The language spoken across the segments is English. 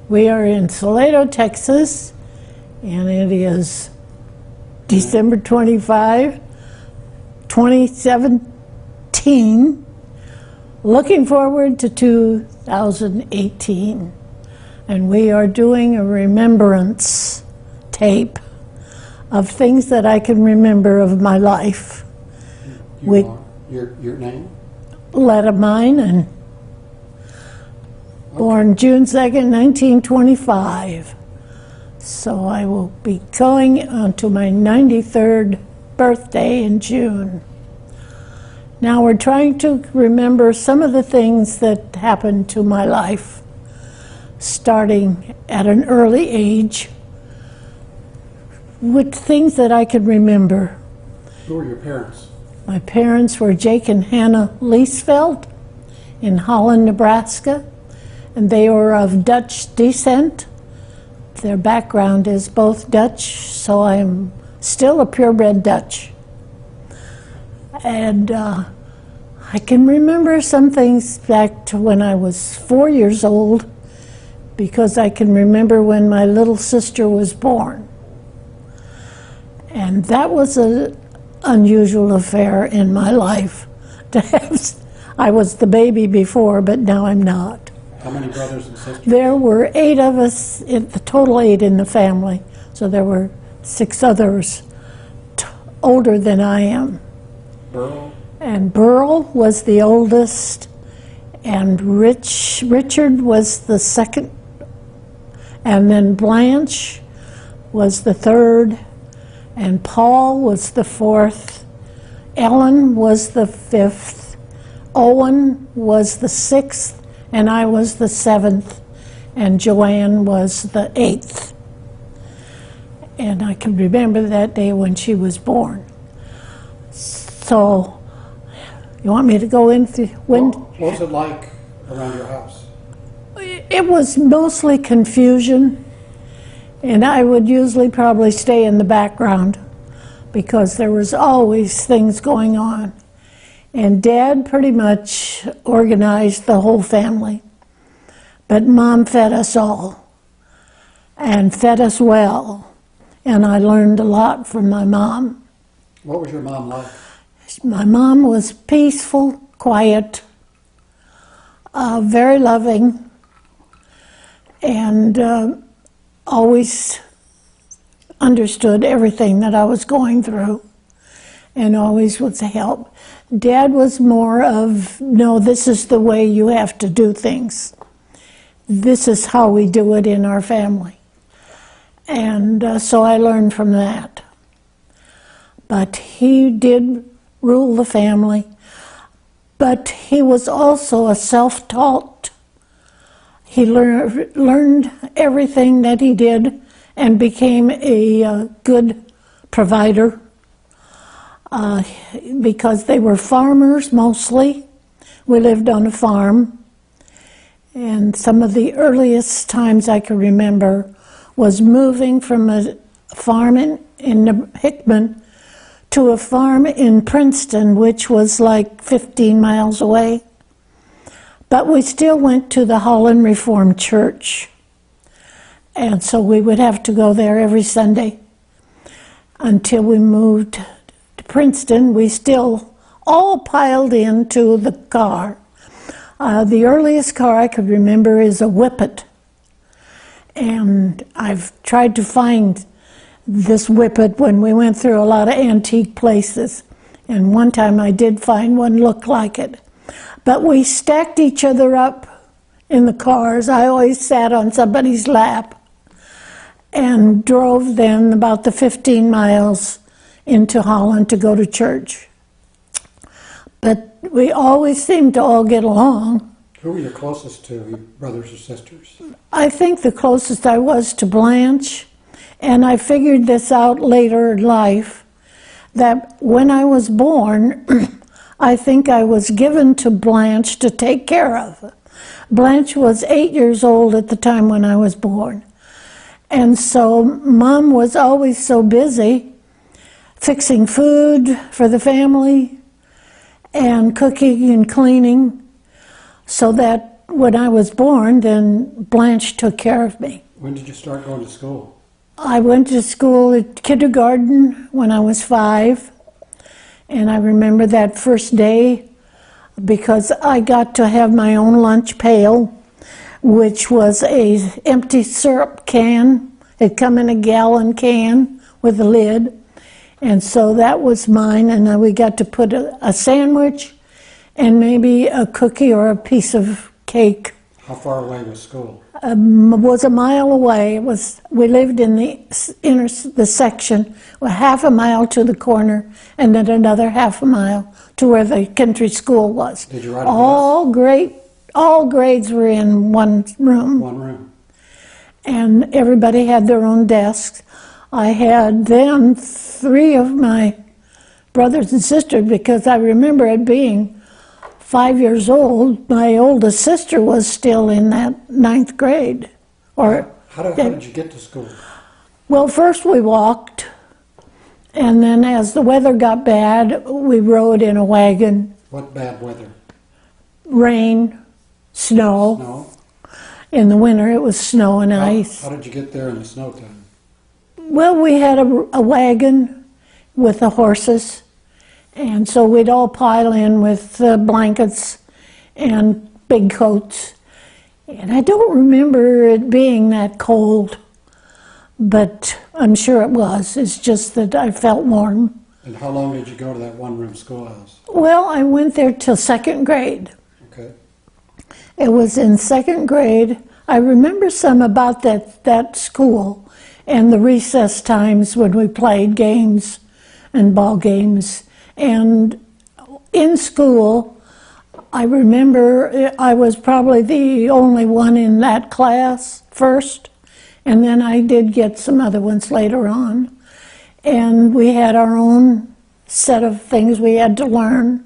We are in Salado, Texas, and it is December 25, 2017. Looking forward to 2018. And we are doing a remembrance tape of things that I can remember of my life. Your name? Letta, Meinen. Born June 2nd, 1925. So I will be going on to my 93rd birthday in June. Now we're trying to remember some of the things that happened to my life, starting at an early age, with things that I can remember. Who were your parents? My parents were Jake and Hannah Liesveld in Holland, Nebraska, and they were of Dutch descent. Their background is both Dutch, so I'm still a purebred Dutch. And I can remember some things back to when I was 4 years old, because I can remember when my little sister was born. And that was an unusual affair in my life. I was the baby before, but now I'm not. How many brothers and sisters? There were 8 of us, the total 8 in the family. So there were 6 others older than I am. Burl? And Burl was the oldest, and Richard was the second, and then Blanche was the third, and Paul was the 4th, Ellen was the 5th, Owen was the 6th, and I was the 7th, and Joanne was the 8th. And I can remember that day when she was born. So, you want me to go into when? What was it like around your house? It was mostly confusion, and I would usually probably stay in the background because there was always things going on. And Dad pretty much organized the whole family, but Mom fed us all and fed us well, and I learned a lot from my mom. What was your mom like? My mom was peaceful, quiet, very loving, and always understood everything that I was going through and always would help. Dad was more of, no, this is the way you have to do things. This is how we do it in our family. And so I learned from that. But he did rule the family, but he was also a self-taught. He learned everything that he did and became a good provider because they were farmers mostly. We lived on a farm, and some of the earliest times I can remember was moving from a farm in Hickman to a farm in Princeton, which was like 15 miles away. But we still went to the Holland Reformed Church. And so we would have to go there every Sunday. Until we moved to Princeton, we still all piled into the car. The earliest car I could remember is a Whippet. And I've tried to find this Whippet when we went through a lot of antique places. And one time I did find one looked like it. But we stacked each other up in the cars. I always sat on somebody's lap and drove then about the 15 miles into Holland to go to church. But we always seemed to all get along. Who were you closest to, your brothers or sisters? I think the closest I was to Blanche. And I figured this out later in life, that when I was born, I think I was given to Blanche to take care of. Blanche was 8 years old at the time when I was born. And so Mom was always so busy fixing food for the family and cooking and cleaning, so that when I was born, then Blanche took care of me. When did you start going to school? I went to school at kindergarten when I was 5, and I remember that first day because I got to have my own lunch pail, which was a empty syrup can. It come in a gallon can with a lid, and so that was mine, and we got to put a sandwich and maybe a cookie or a piece of cake. How far away was school? Was a mile away. We lived in the section, half a mile to the corner, and then another half a mile to where the country school was. Did you ride a bus? All grades were in one room. One room. And everybody had their own desks. I had then 3 of my brothers and sisters, because I remember it being 5 years old. My oldest sister was still in that 9th grade. How did you get to school? Well, first we walked, and then as the weather got bad, we rode in a wagon. What bad weather? Rain, snow. No. In the winter it was snow and ice. How did you get there in the snow time? Well, we had a wagon with the horses, and so we'd all pile in with blankets and big coats. And I don't remember it being that cold, but I'm sure it was. It's just that I felt warm. And how long did you go to that one-room schoolhouse? Well, I went there till 2nd grade. Okay. It was in 2nd grade. I remember some about that school and the recess times when we played games and ball games. And in school, I remember I was probably the only one in that class first, and then I did get some other ones later on. And we had our own set of things we had to learn,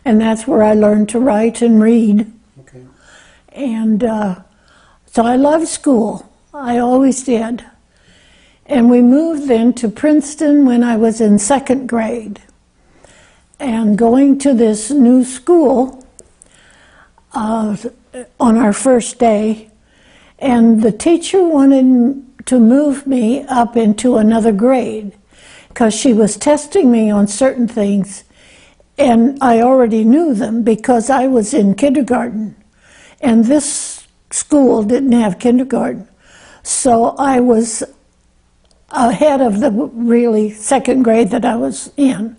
and that's where I learned to write and read. Okay. And so I loved school. I always did. And we moved then to Princeton when I was in 2nd grade. And going to this new school on our first day, and the teacher wanted to move me up into another grade because she was testing me on certain things, and I already knew them because I was in kindergarten, and this school didn't have kindergarten. So I was ahead of the really 2nd grade that I was in.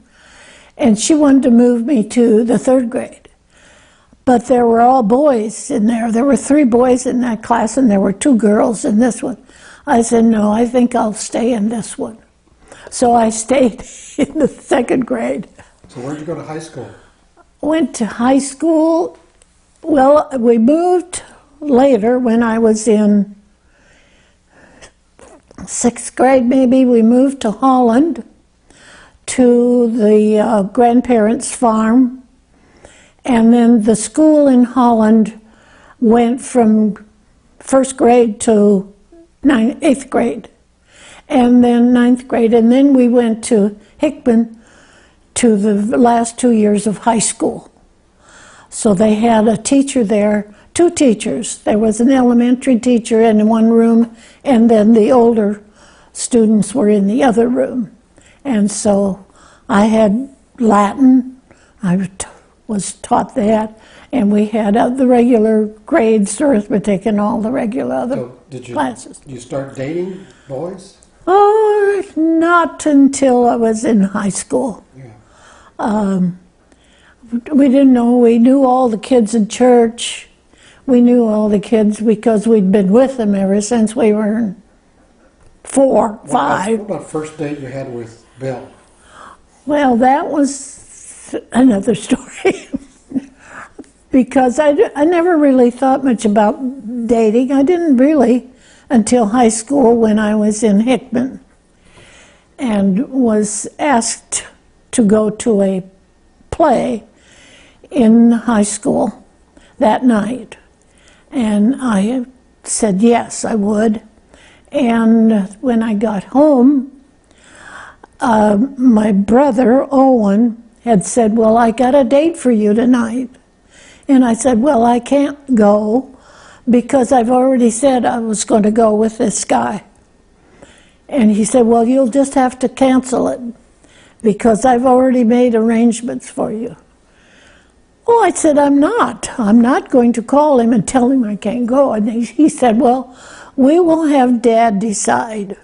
And she wanted to move me to the 3rd grade. But there were all boys in there. There were 3 boys in that class, and there were 2 girls in this one. I said, no, I think I'll stay in this one. So I stayed in the 2nd grade. So where'd you go to high school? Went to high school. Well, we moved later when I was in 6th grade, maybe. We moved to Holland, to the grandparents' farm, and then the school in Holland went from 1st grade to 8th grade, and then 9th grade, and then we went to Hickman to the last 2 years of high school. So they had a teacher there, 2 teachers. There was an elementary teacher in one room, and then the older students were in the other room. And so I had Latin, I was taught that, and we had the regular grades, arithmetic, and all the regular other classes. Did you start dating boys? Oh, not until I was in high school. Yeah. We didn't know, we knew all the kids in church. We knew all the kids because we'd been with them ever since we were 4, 5. What about first date you had with Bill? Well, that was another story. Because I never really thought much about dating. I didn't really until high school when I was in Hickman and was asked to go to a play in high school that night. And I said yes, I would. And when I got home, my brother, Owen, had said, well, I got a date for you tonight. And I said, well, I can't go because I've already said I was going to go with this guy. And he said, well, you'll just have to cancel it because I've already made arrangements for you. Oh, I said, I'm not going to call him and tell him I can't go. And he said, well, we will have Dad decide.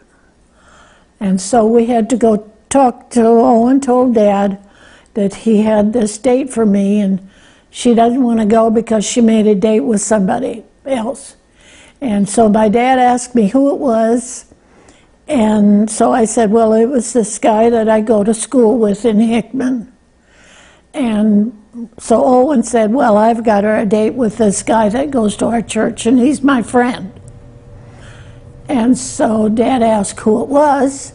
And so we had to go talk to Owen, told Dad that he had this date for me and she doesn't want to go because she made a date with somebody else. And so my dad asked me who it was. And so I said, well, it was this guy that I go to school with in Hickman. And so Owen said, well, I've got her a date with this guy that goes to our church, and he's my friend. And so Dad asked who it was,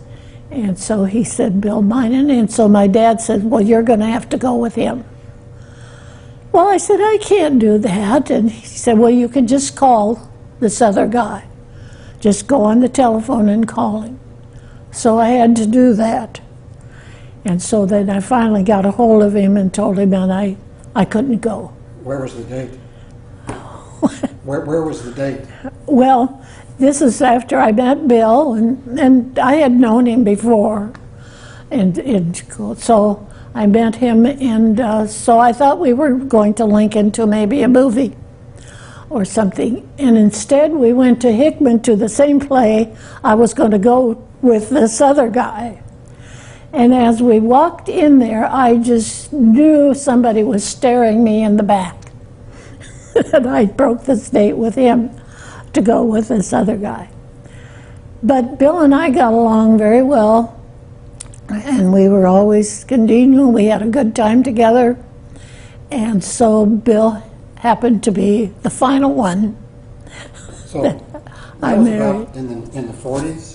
and so he said, Bill Meinen. And so my dad said, well, you're going to have to go with him. Well, I said, I can't do that. And he said, well, you can just call this other guy. Just go on the telephone and call him. So I had to do that. And so then I finally got a hold of him and told him that I couldn't go. Where was the date? Where was the date? Well, this is after I met Bill, and I had known him before. And so I met him, and so I thought we were going to link into maybe a movie or something. And instead we went to Hickman to the same play I was going to go with this other guy. And as we walked in there, I just knew somebody was staring me in the back. And I broke this date with him to go with this other guy. But Bill and I got along very well, and we were always congenial. We had a good time together. And so Bill happened to be the final one. So that was about in the 40s?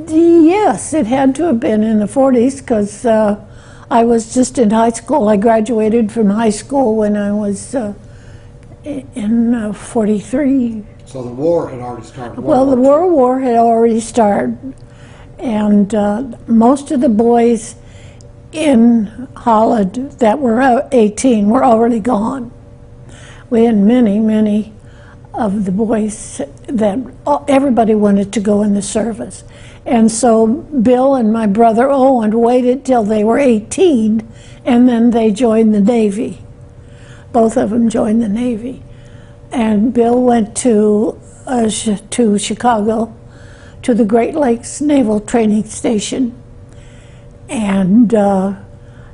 Yes, it had to have been in the 40s because I was just in high school. I graduated from high school when I was in 43. So the war had already started. Well, the World War had already started, and most of the boys in Holland that were 18 were already gone. We had many of the boys that everybody wanted to go in the service. And so Bill and my brother Owen waited till they were 18, and then they joined the Navy. Both of them joined the Navy. And Bill went to Chicago, to the Great Lakes Naval Training Station. And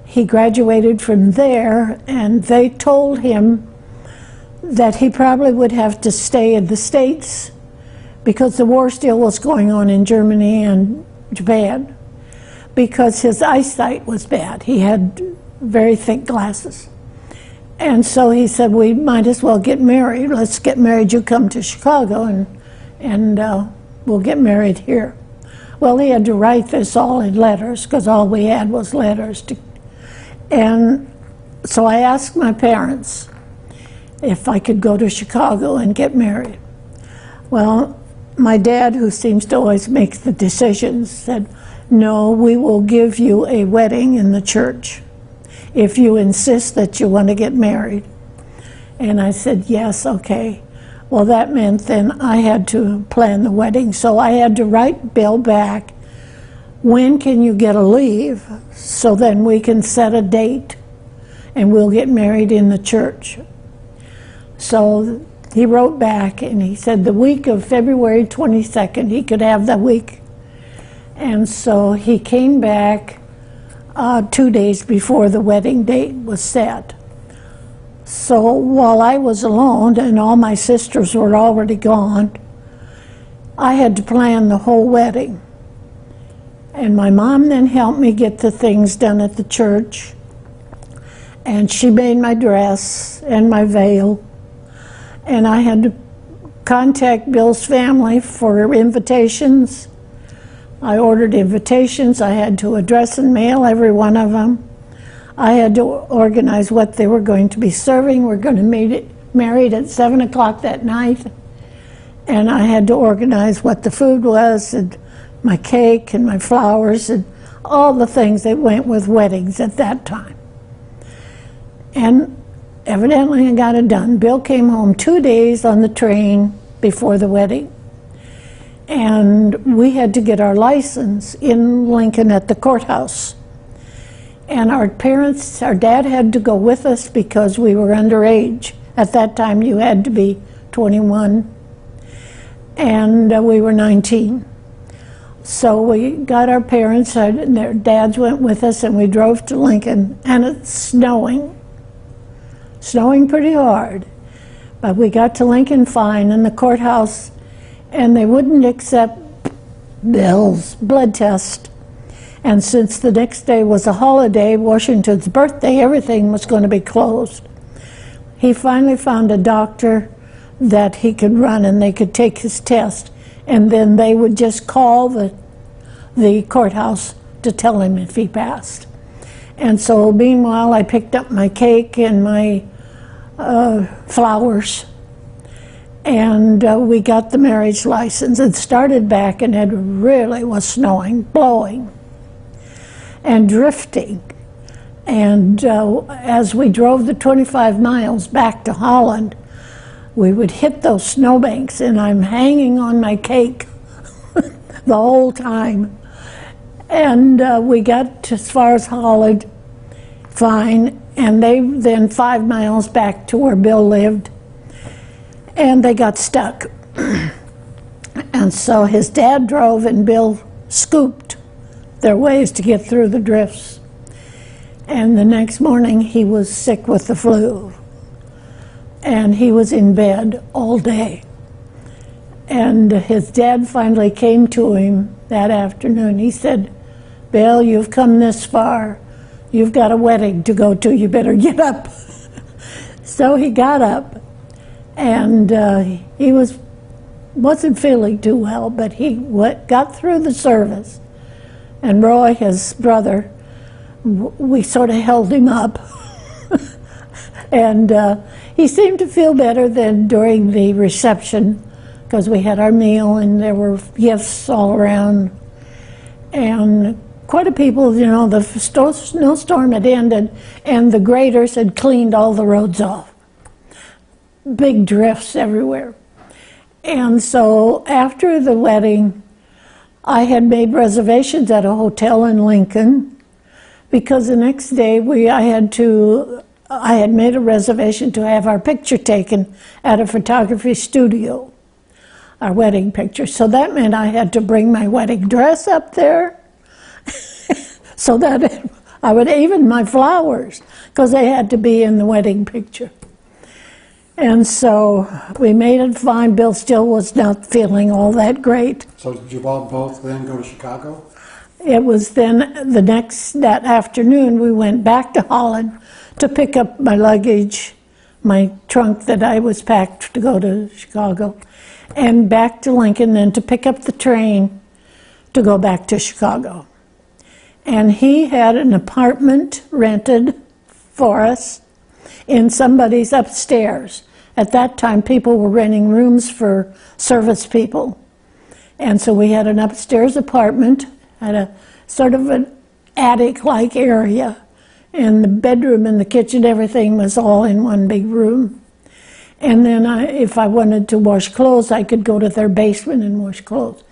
he graduated from there, and they told him that he probably would have to stay in the States because the war still was going on in Germany and Japan, because his eyesight was bad. He had very thick glasses. And so he said, we might as well get married. Let's get married. You come to Chicago and we'll get married here. Well, he had to write this all in letters because all we had was letters. And so I asked my parents if I could go to Chicago and get married. Well, my dad, who seems to always make the decisions, said, no, we will give you a wedding in the church if you insist that you want to get married. And I said, yes, okay. Well, that meant then I had to plan the wedding. So I had to write Bill back, when can you get a leave so then we can set a date and we'll get married in the church. So he wrote back and he said the week of February 22nd, he could have the week. And so he came back 2 days before the wedding date was set. So while I was alone and all my sisters were already gone, I had to plan the whole wedding. And my mom then helped me get the things done at the church. And she made my dress and my veil. And I had to contact Bill's family for invitations. I ordered invitations. I had to address and mail every one of them. I had to organize what they were going to be serving. We're going to get married at 7 o'clock that night. And I had to organize what the food was, and my cake and my flowers and all the things that went with weddings at that time. And evidently I got it done. Bill came home 2 days on the train before the wedding. And we had to get our license in Lincoln at the courthouse. And our dad had to go with us because we were underage. At that time, you had to be 21, and we were 19. So we got our parents, and their dads went with us, and we drove to Lincoln, and it's snowing pretty hard. But we got to Lincoln fine, in the courthouse, and they wouldn't accept Bill's blood test. And since the next day was a holiday, Washington's birthday, everything was going to be closed. He finally found a doctor that he could run, and they could take his test, and then they would just call the courthouse to tell him if he passed. And so meanwhile, I picked up my cake and my flowers, and we got the marriage license and started back, and it really was snowing, blowing, and drifting. And as we drove the 25 miles back to Holland, we would hit those snowbanks, and I'm hanging on my cake the whole time. And we got as far as Holland fine, and they then 5 miles back to where Bill lived, and they got stuck. And so his dad drove, and Bill scooped their ways to get through the drifts. And the next morning, he was sick with the flu, and he was in bed all day. And his dad finally came to him that afternoon. He said, "Bill, you've come this far. You've got a wedding to go to. You better get up." So he got up, and he wasn't feeling too well, but he got through the service. And Roy, his brother, we sort of held him up. And he seemed to feel better than during the reception, because we had our meal and there were gifts all around. And quite a people, you know, the snowstorm had ended and the graders had cleaned all the roads off. Big drifts everywhere. And so after the wedding, I had made reservations at a hotel in Lincoln, because the next day I had made a reservation to have our picture taken at a photography studio, our wedding picture. So that meant I had to bring my wedding dress up there, so that I would even my flowers, because they had to be in the wedding picture. And so we made it fine. Bill still was not feeling all that great. So did you all both then go to Chicago? It was then that afternoon we went back to Holland to pick up my luggage, my trunk that I was packed to go to Chicago, and back to Lincoln, then to pick up the train to go back to Chicago. And he had an apartment rented for us in somebody's upstairs. At that time, people were renting rooms for service people. And so we had an upstairs apartment, had a sort of an attic-like area, and the bedroom and the kitchen, everything was all in one big room. And then if I wanted to wash clothes, I could go to their basement and wash clothes.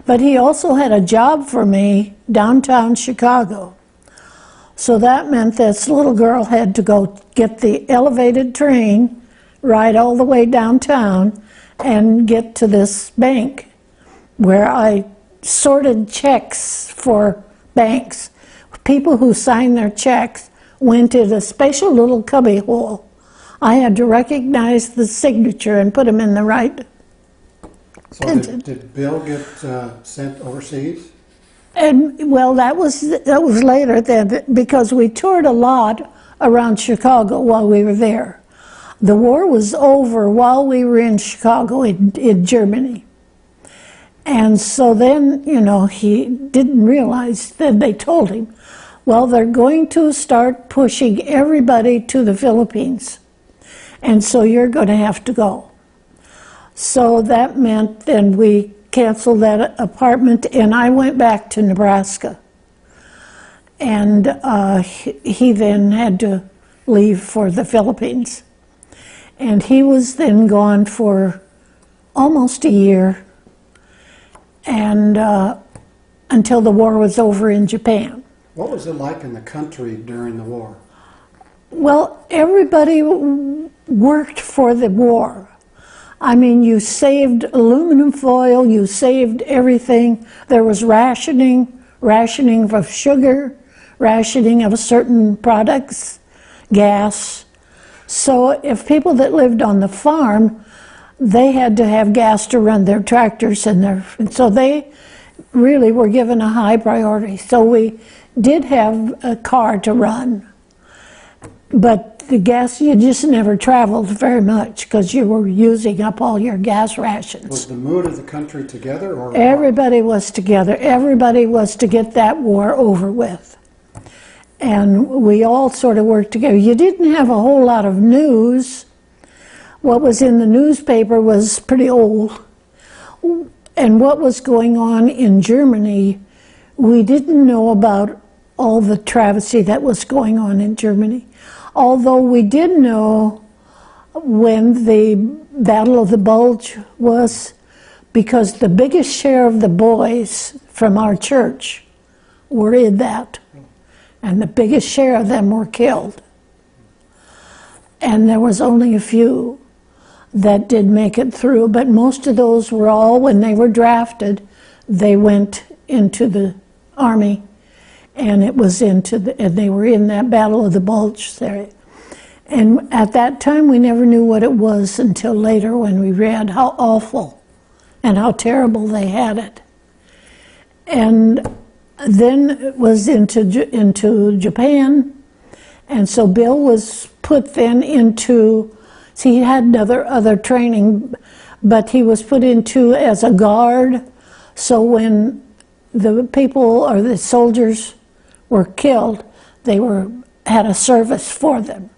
But he also had a job for me downtown Chicago. So that meant this little girl had to go get the elevated train, ride all the way downtown, and get to this bank where I sorted checks for banks. People who signed their checks went in a special little cubby hole. I had to recognize the signature and put them in the right. So did Bill get sent overseas? And well, that was later then, because we toured a lot around Chicago while we were there. The war was over while we were in Chicago in Germany. And so then, you know, he didn't realize, then they told him, well, they're going to start pushing everybody to the Philippines. And so you're going to have to go. So that meant then we canceled that apartment, and I went back to Nebraska. And he then had to leave for the Philippines. And he was then gone for almost a year, and until the war was over in Japan. What was it like in the country during the war? Well, everybody worked for the war. I mean, you saved aluminum foil, you saved everything. There was rationing of sugar, rationing of certain products, gas. So if people that lived on the farm, they had to have gas to run their tractors, and so they really were given a high priority. So we did have a car to run, but the gas, you just never traveled very much because you were using up all your gas rations. Was the mood of the country together, or everybody was together? Everybody was to get that war over with, and we all sort of worked together. You didn't have a whole lot of news. What was in the newspaper was pretty old, and what was going on in Germany, we didn't know about all the travesty that was going on in Germany. Although we did know when the Battle of the Bulge was, because the biggest share of the boys from our church were in that, and the biggest share of them were killed. And there was only a few that did make it through, but most of those were all, when they were drafted, they went into the army, and it was and they were in that Battle of the Bulge there. And at that time, we never knew what it was until later when we read how awful and how terrible they had it. And then it was into Japan, and so Bill was put then into, see, he had other training, but he was put into as a guard. So when the people or the soldiers were killed, they had a service for them.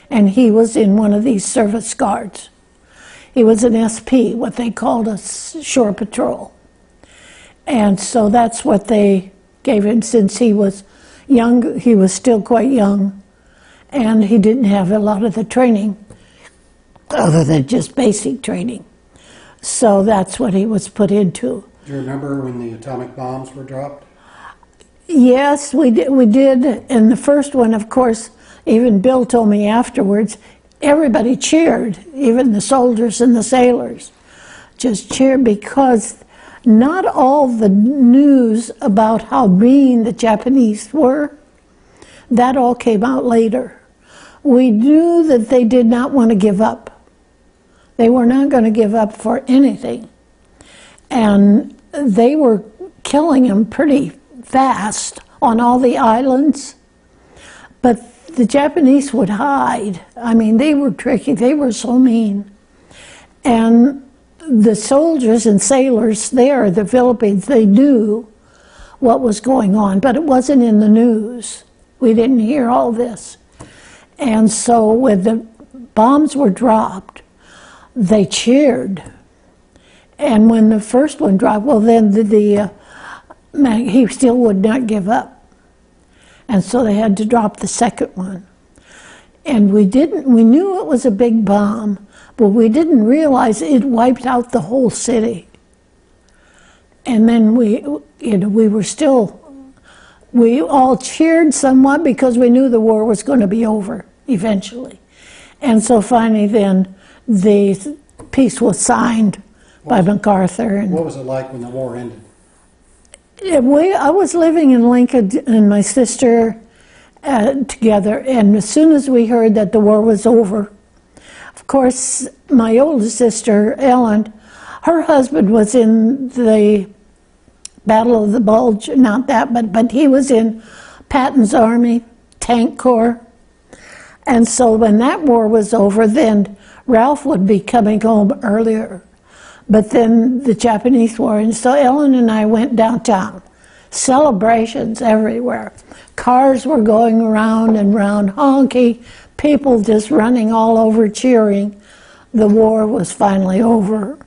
And he was in one of these service guards. He was an SP, what they called a shore patrol. And so that's what they gave him. Since he was young, he was still quite young, and he didn't have a lot of the training other than just basic training. So that's what he was put into. Do you remember when the atomic bombs were dropped? Yes, we did. And the first one, of course, even Bill told me afterwards, everybody cheered, even the soldiers and the sailors just cheered, because not all the news about how mean the Japanese were, that all came out later. We knew that they did not want to give up. They were not going to give up for anything. And they were killing them pretty fast on all the islands. But the Japanese would hide. I mean, they were tricky. They were so mean. And the soldiers and sailors there, the Philippines, they knew what was going on, but it wasn't in the news. We didn't hear all this. And so when the bombs were dropped, they cheered. And when the first one dropped, well, then he still would not give up. And so they had to drop the second one. And we knew it was a big bomb, but we didn't realize it wiped out the whole city. And then we all cheered somewhat because we knew the war was going to be over eventually. And so finally then the peace was signed by MacArthur. And what was it like when the war ended? I was living in Lincoln and my sister together, and as soon as we heard that the war was over, of course, my older sister, Ellen, her husband was in the Battle of the Bulge, not that, but he was in Patton's Army, Tank Corps. And so when that war was over, then Ralph would be coming home earlier. But then the Japanese war, and so Ellen and I went downtown. Celebrations everywhere. Cars were going around and round, honky, people just running all over cheering. The war was finally over,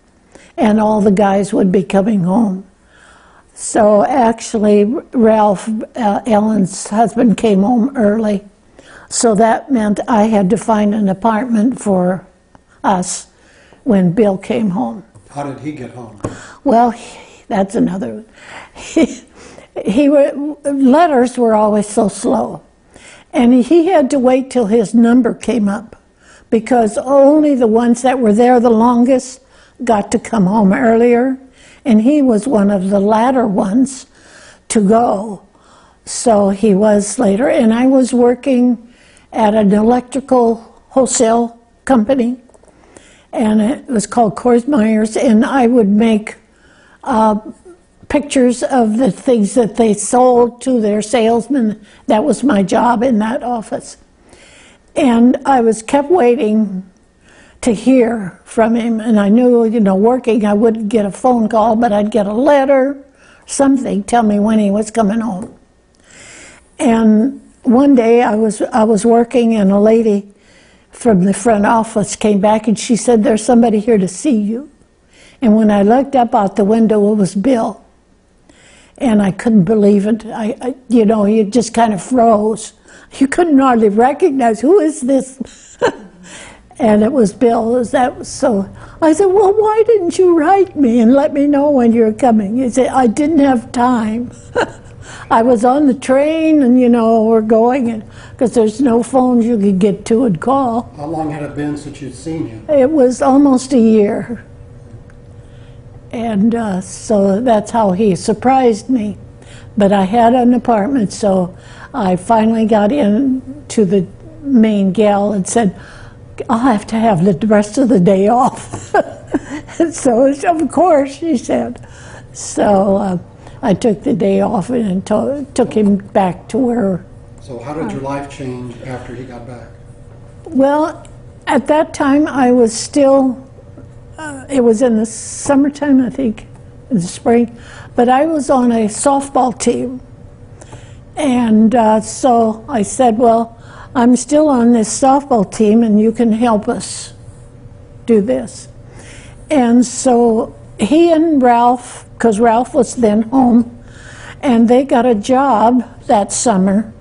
and all the guys would be coming home. So actually, Ralph, Ellen's husband, came home early. So that meant I had to find an apartment for us when Bill came home. How did he get home? Well, that's another. Letters were always so slow. And he had to wait till his number came up, because only the ones that were there the longest got to come home earlier. And he was one of the latter ones to go. So he was later. And I was working at an electrical wholesale company, and it was called Coors Myers, and I would make pictures of the things that they sold to their salesmen. That was my job in that office. And I was kept waiting to hear from him, and I knew, you know, working, I wouldn't get a phone call, but I'd get a letter, something, tell me when he was coming home. And one day I was working, and a lady from the front office came back, and she said, "There's somebody here to see you." And when I looked up out the window, it was Bill. And I couldn't believe it. You know, you just kind of froze. You couldn't hardly recognize, who is this? And it was Bill. So I said, "Well, why didn't you write me and let me know when you're coming?" He said, "I didn't have time." I was on the train, and, you know, we're going, because there's no phones you could get to and call. How long had it been since you'd seen him? It was almost a year. And so that's how he surprised me. But I had an apartment, so I finally got in to the main gal and said, "I'll have to have the rest of the day off." And so, of course, she said. So I took the day off and took him back to where. So how did your life change after he got back? Well, at that time I was still, it was in the summertime, I think, in the spring, but I was on a softball team. And so I said, "Well, I'm still on this softball team, and you can help us do this." And so he and Ralph, because Ralph was then home, and they got a job that summer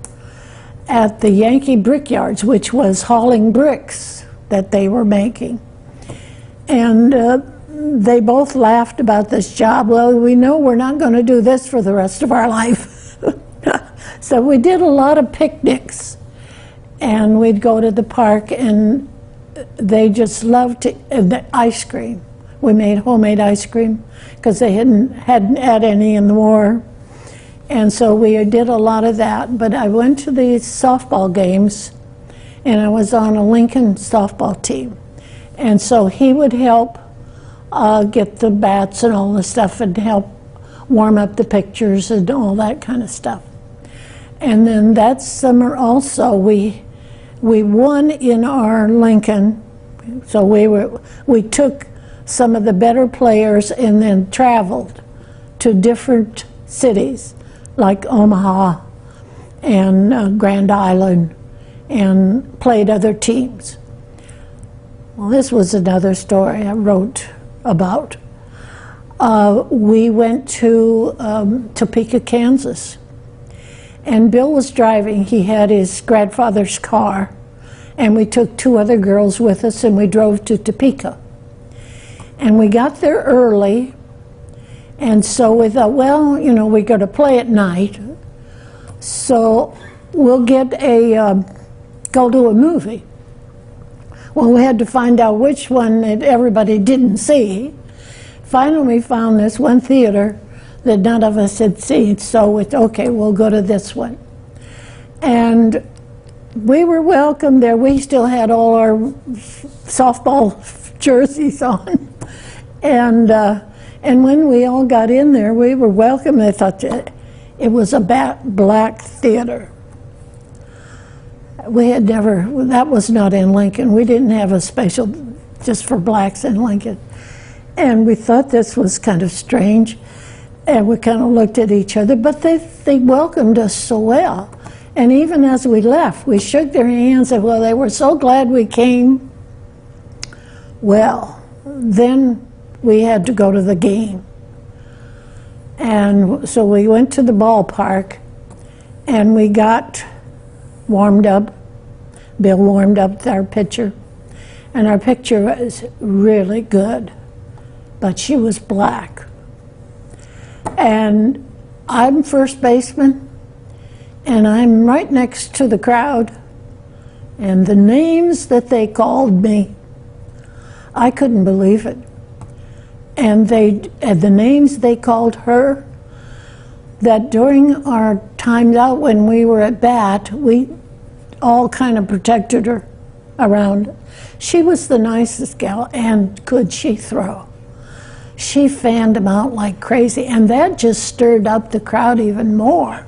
at the Yankee Brickyards, which was hauling bricks that they were making. And they both laughed about this job. "Well, we know we're not going to do this for the rest of our life." So we did a lot of picnics, and we'd go to the park, and they just loved the ice cream. We made homemade ice cream because they hadn't had any in the war. And so we did a lot of that. But I went to the softball games, and I was on a Lincoln softball team. And so he would help get the bats and all the stuff, and help warm up the pictures and all that kind of stuff. And then that summer also, we won in our Lincoln. So we took some of the better players and then traveled to different cities like Omaha and Grand Island, and played other teams. Well, this was another story I wrote about. We went to Topeka, Kansas, and Bill was driving. He had his grandfather's car, and we took 2 other girls with us, and we drove to Topeka. And we got there early, and so we thought, well, you know, we're going to play at night, so we'll get go to a movie. Well, we had to find out which one that everybody didn't see. Finally, we found this one theater that none of us had seen, so it's okay, we'll go to this one. And we were welcome there. We still had all our softball jerseys on. And when we all got in there, we were welcome. I thought it was a black theater. We had never, that was not in Lincoln. We didn't have a special just for blacks in Lincoln. And we thought this was kind of strange. And we kind of looked at each other, but they welcomed us so well. And even as we left, we shook their hands, and well, they were so glad we came. Well, then we had to go to the game. And so we went to the ballpark, and we got warmed up, Bill warmed up our pitcher, and our pitcher was really good, but she was black. And I'm first baseman, and I'm right next to the crowd, and the names that they called me, I couldn't believe it. And the names they called her, that during our times out when we were at bat, we all kind of protected her around. She was the nicest gal, and could she throw? She fanned them out like crazy, and that just stirred up the crowd even more.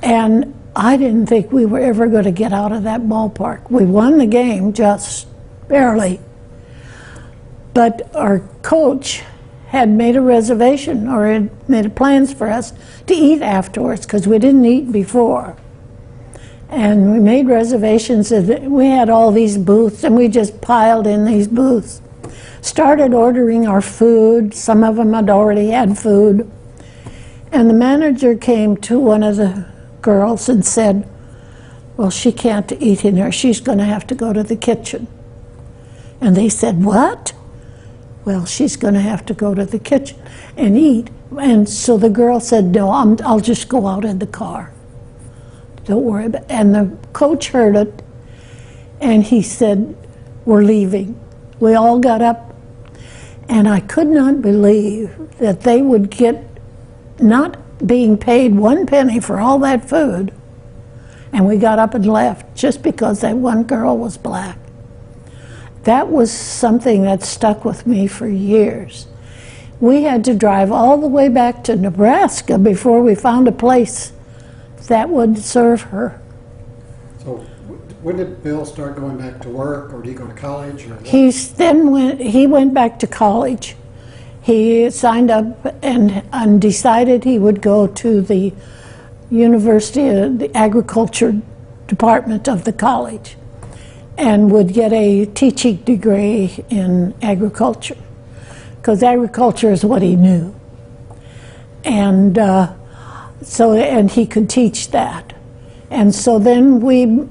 And I didn't think we were ever going to get out of that ballpark. We won the game, just barely. But our coach had made a reservation, or had made plans for us to eat afterwards, because we didn't eat before. And we made reservations, and we had all these booths, and we just piled in these booths. Started ordering our food. Some of them had already had food. And the manager came to one of the girls and said, well, she can't eat in here. She's going to have to go to the kitchen. And they said, what? Well, she's going to have to go to the kitchen and eat. And so the girl said, no, I'll just go out in the car. Don't worry about it. And the coach heard it, and he said, we're leaving. We all got up, and I could not believe that they would get not being paid 1 penny for all that food, and we got up and left just because that one girl was black. That was something that stuck with me for years. We had to drive all the way back to Nebraska before we found a place that would serve her. So when did Bill start going back to work, or did he go to college? Or what? He went back to college. He signed up and decided he would go to the University, the Agriculture Department of the college, and would get a teaching degree in agriculture, because agriculture is what he knew. And and he could teach that. And so then we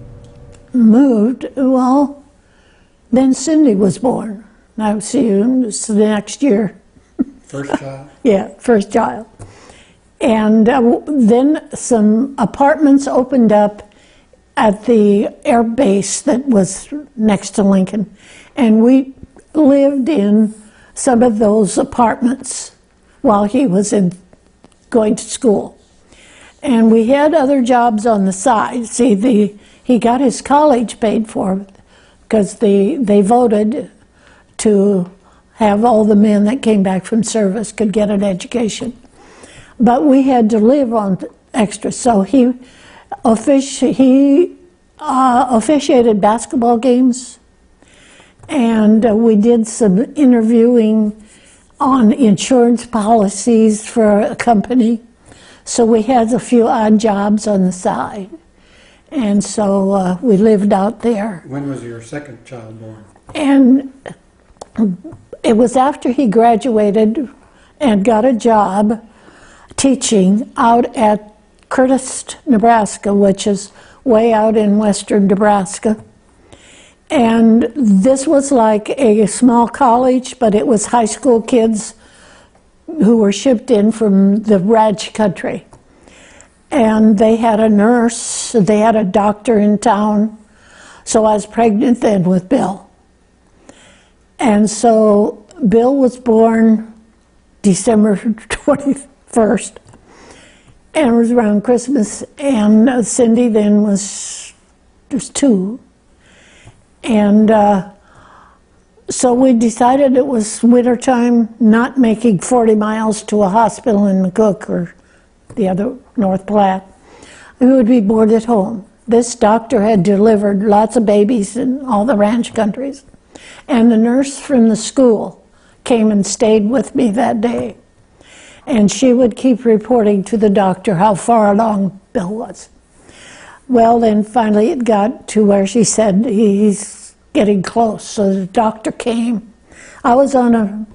moved. Well, then Cindy was born. I see you the next year. First child? Yeah, first child. And then some apartments opened up at the air base that was next to Lincoln. And we lived in some of those apartments while he was going to school. And we had other jobs on the side. See, he got his college paid for because they voted to have all the men that came back from service could get an education. But we had to live on extra. So he officiated basketball games, and we did some interviewing on insurance policies for a company. So we had a few odd jobs on the side. And so we lived out there. When was your second child born? And it was after he graduated and got a job teaching out at Curtis, Nebraska, which is way out in western Nebraska. And this was like a small college, but it was high school kids who were shipped in from the ranch country. And they had a nurse, they had a doctor in town. So I was pregnant then with Bill. And so Bill was born December 21st, and it was around Christmas, and Cindy then was 2. And so we decided it was wintertime, not making 40 miles to a hospital in McCook or the other North Platte. We would be bored at home. This doctor had delivered lots of babies in all the ranch countries. And the nurse from the school came and stayed with me that day. And she would keep reporting to the doctor how far along Bill was. Well, then finally it got to where she said, he's getting close. So the doctor came. I was on a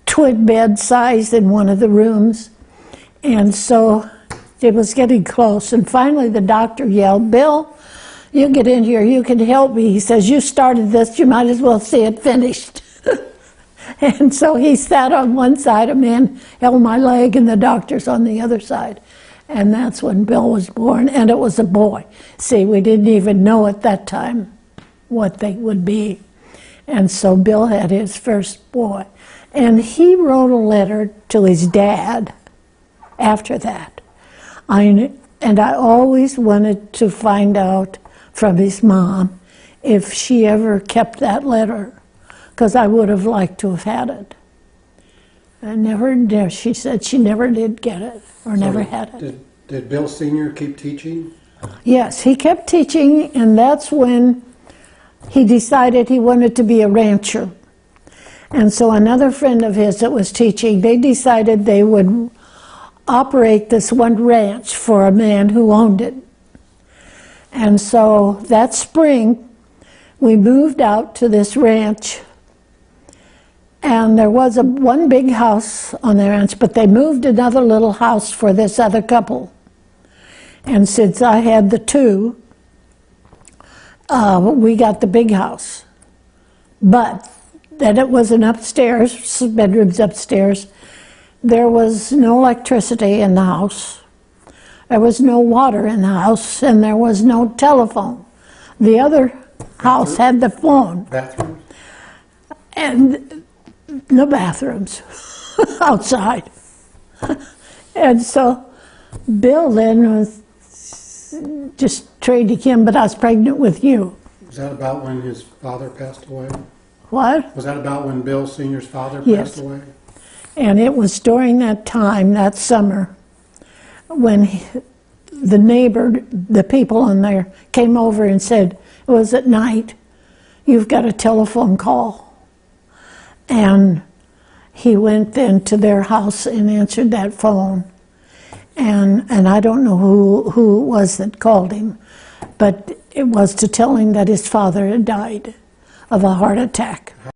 twin bed size in one of the rooms. And so It was getting close, and finally the doctor yelled, "Bill, you get in here, you can help me." He says, "You started this, you might as well see it finished." And so he sat on one side, a man held my leg, and the doctor's on the other side. And that's when Bill was born, and it was a boy. See, we didn't even know at that time what they would be. And so Bill had his first boy. And he wrote a letter to his dad after that. And I always wanted to find out from his mom if she ever kept that letter, because I would have liked to have had it. She said she never did get it, or never had it. Did Bill Sr. keep teaching? Yes, he kept teaching, and that's when he decided he wanted to be a rancher. And so another friend of his that was teaching, they decided they would operate this one ranch for a man who owned it. And so that spring, we moved out to this ranch, and there was one big house on the ranch, but they moved another little house for this other couple. And since I had the two, we got the big house. But then it was an upstairs, some bedrooms upstairs. There was no electricity in the house. There was no water in the house, and there was no telephone. The other house had the phone. Bathrooms? And no bathrooms outside. And so Bill then was just trading him, but I was pregnant with you. Was that about when his father passed away? What? Was that about when Bill Sr.'s father Yes. passed away? And it was during that time, that summer, when the neighbor, the people in there, came over and said, it was at night, "You've got a telephone call." And he went then to their house and answered that phone. And I don't know who it was that called him, but it was to tell him that his father had died of a heart attack.